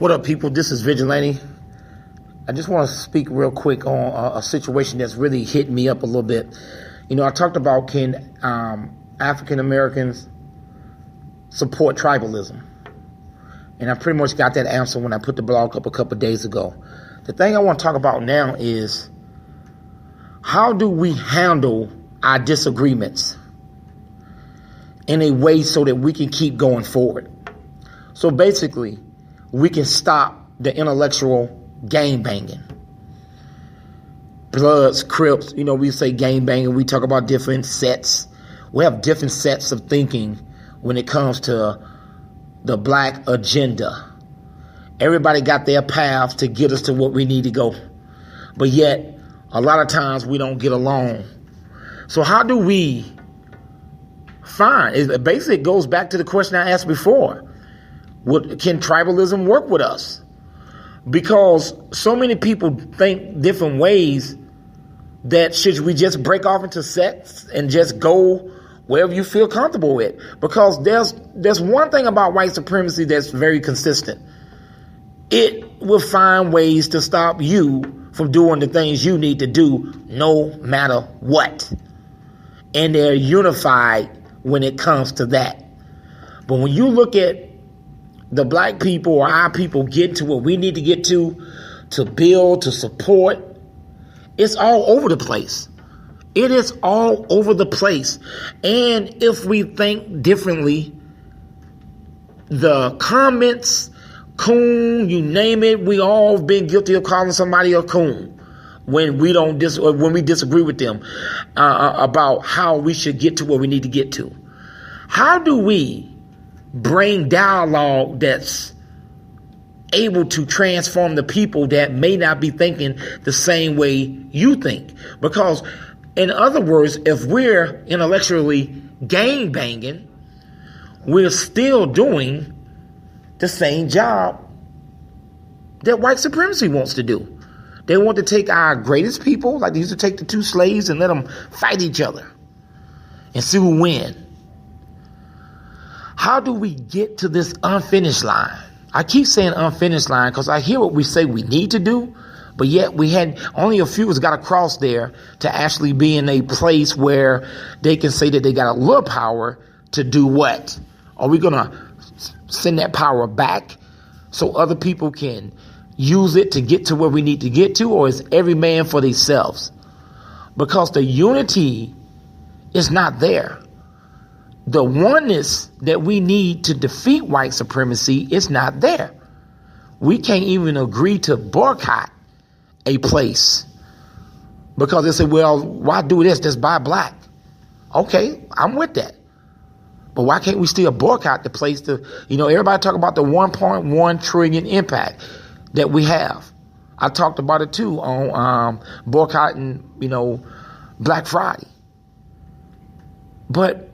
What up, people? This is Vigilante. I just want to speak real quick on a situation that's really hitting me up a little bit. You know, I talked about can African Americans support tribalism? And I pretty much got that answer when I put the blog up a couple of days ago. The thing I want to talk about now is how do we handle our disagreements in a way so that we can keep going forward? So basically, we can stop the intellectual gangbanging. Bloods, Crips, you know, we say gangbanging. We talk about different sets. We have different sets of thinking when it comes to the black agenda. Everybody got their path to get us to what we need to go. But yet, a lot of times we don't get along. So how do we find? Basically, it goes back to the question I asked before. Can tribalism work with us? Because so many people think different ways that should we just break off into sects and just go wherever you feel comfortable with? Because there's one thing about white supremacy that's very consistent. It will find ways to stop you from doing the things you need to do no matter what. And they're unified when it comes to that. But when you look at the black people or our people get to what we need to get to build, to support, it's all over the place. It is all over the place. And if we think differently, the comments, coon, you name it, we all been guilty of calling somebody a coon when we when we disagree with them about how we should get to where we need to get to. How do we bring dialogue that's able to transform the people that may not be thinking the same way you think? Because, in other words, if we're intellectually gangbanging, we're still doing the same job that white supremacy wants to do. They want to take our greatest people, like they used to take the two slaves, and let them fight each other and see who wins. How do we get to this unfinished line? I keep saying unfinished line because I hear what we say we need to do, but yet we had only a few of us got across there to actually be in a place where they can say that they got a little power to do what? Are we going to send that power back so other people can use it to get to where we need to get to, or is every man for themselves? Because the unity is not there. The oneness that we need to defeat white supremacy is not there. We can't even agree to boycott a place because they say, well, why do this? Just buy black. Okay, I'm with that. But why can't we still boycott the place everybody talk about the 1.1 trillion impact that we have. I talked about it too on boycotting, Black Friday. But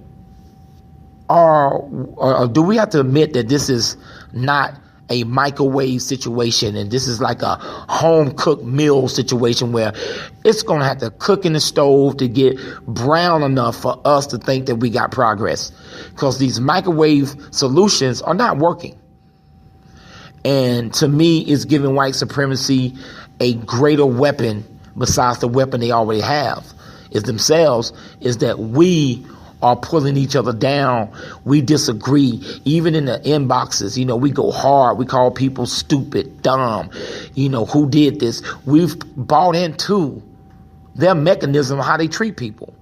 do we have to admit that this is not a microwave situation and this is like a home cooked meal situation where it's going to have to cook in the stove to get brown enough for us to think that we got progress? Because these microwave solutions are not working. And to me, it's giving white supremacy a greater weapon besides the weapon they already have, is that we are pulling each other down. We disagree. Even in the inboxes, we go hard. We call people stupid, dumb. Who did this? We've bought into their mechanism of how they treat people.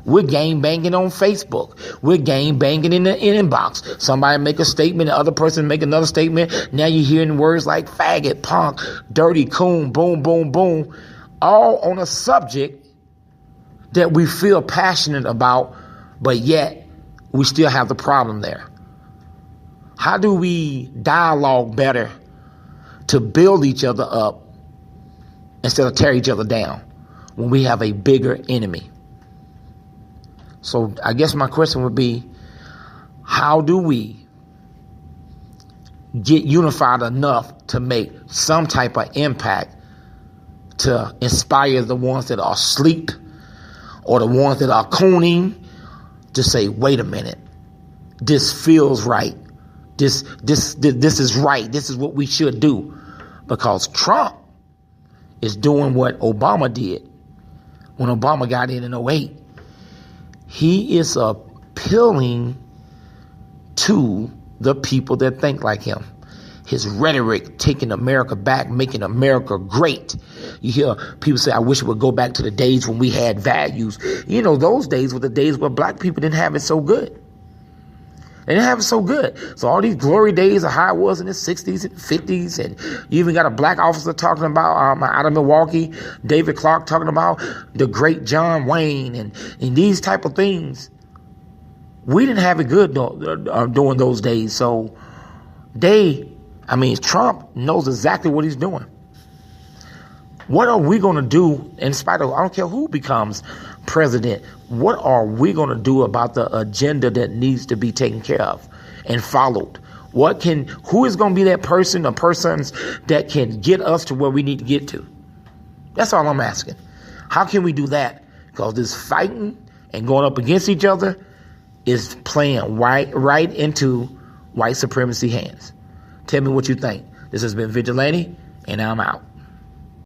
We're gang banging on Facebook. We're gang banging in the inbox. Somebody make a statement, the other person make another statement. Now you're hearing words like faggot, punk, dirty, coon, boom, boom, boom, all on a subject that we feel passionate about, but yet we still have the problem there. How do we dialogue better to build each other up instead of tear each other down when we have a bigger enemy? So I guess my question would be, how do we get unified enough to make some type of impact to inspire the ones that are asleep or the ones that are cooning to say, wait a minute, this feels right. This is right. This is what we should do. Because Trump is doing what Obama did when Obama got in 08. He is appealing to the people that think like him. His rhetoric, taking America back, making America great. You hear people say, I wish it would go back to the days when we had values. You know, those days were the days where black people didn't have it so good. They didn't have it so good. So all these glory days of how it was in the 60s and 50s. And you even got a black officer talking about, out of Milwaukee, David Clark, talking about the great John Wayne and these type of things. We didn't have it good during those days. So Trump knows exactly what he's doing. What are we going to do in spite of, I don't care who becomes president, what are we going to do about the agenda that needs to be taken care of and followed? Who is going to be that person or persons that can get us to where we need to get to? That's all I'm asking. How can we do that? Because this fighting and going up against each other is playing right into white supremacy hands. Tell me what you think. This has been Vigilante, and I'm out.